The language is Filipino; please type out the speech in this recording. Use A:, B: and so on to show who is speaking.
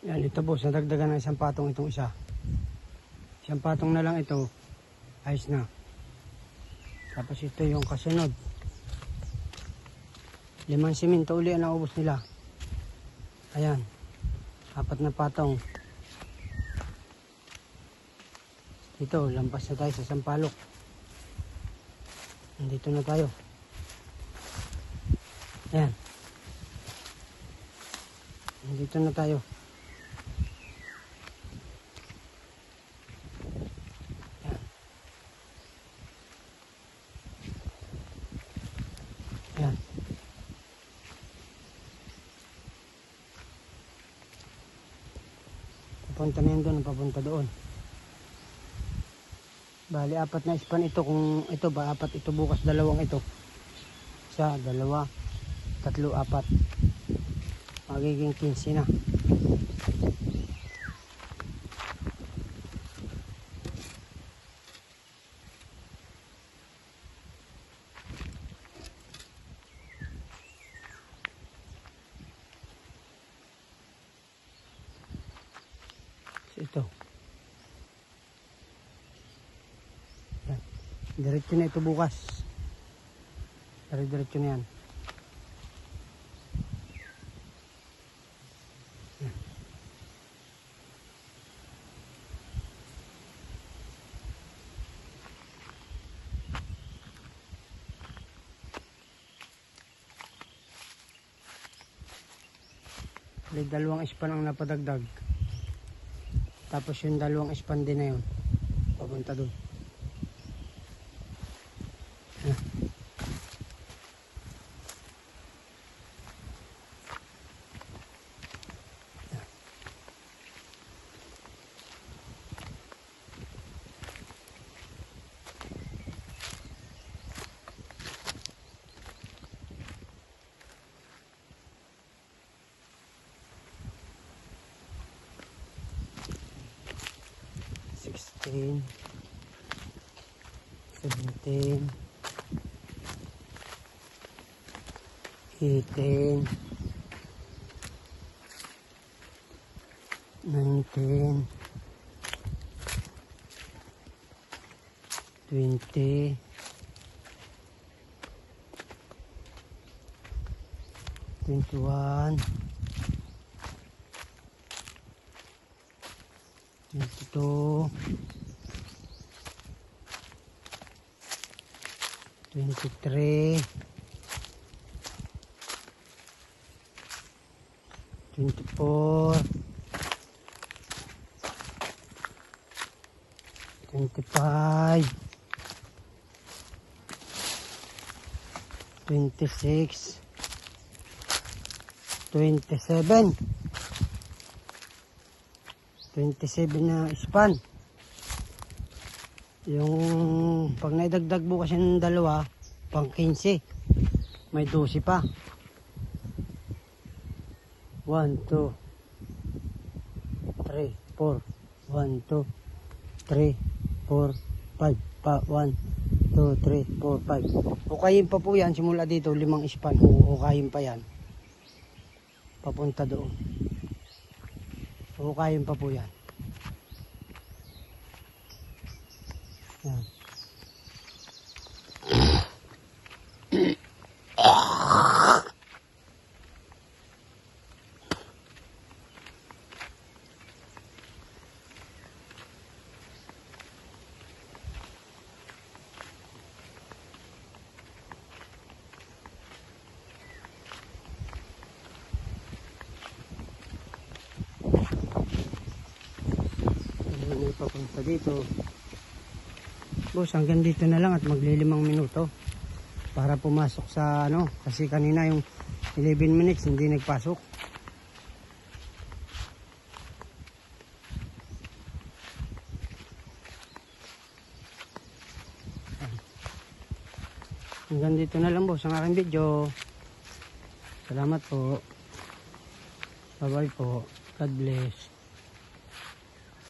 A: Yan, ito boss, nadagdagan ng isang patong itong isa. Isang patong na lang ito, ayos na. Tapos ito yung kasunod. 5 simento uli ang naubos nila. Ayan, 4 na patong. Ito, lampas na tayo sa Sampalok. Nandito na tayo. Ayan. Nandito na tayo. Ayan. Papunta na yun doon, papunta doon. Bali, 4 na span ito. Kung ito ba, 4 ito bukas, 2 ito. 1, 2, 3, 4. Magiging 15 na. So, ito. Yan. Diretso na ito bukas. Diretso na yan. May 2 span ang napadagdag. Tapos yung 2 span din na yun. Papunta doon. $16, $17, $18, $19, $20, $21, $22, $23, $24, $25, $26, $27, 27 na span. Yung pag naidagdag bukas yung 2, pang 15. May 12 pa. 1, 2, 3, 4. 1, 2, 3, 4, 5 pa. 1, 2, 3, 4, 5. Ukayin pa po yan. Simula dito 5 span. Ukayin pa yan. Papunta doon. Ukayin pa po yan. Yan. May papunta dito. Boss, hanggang dito na lang at magli5 minuto para pumasok sa ano, kasi kanina yung 11 minutes hindi nagpasok. Hanggang dito na lang boss ang aking video. Salamat po. Bye bye po. God bless.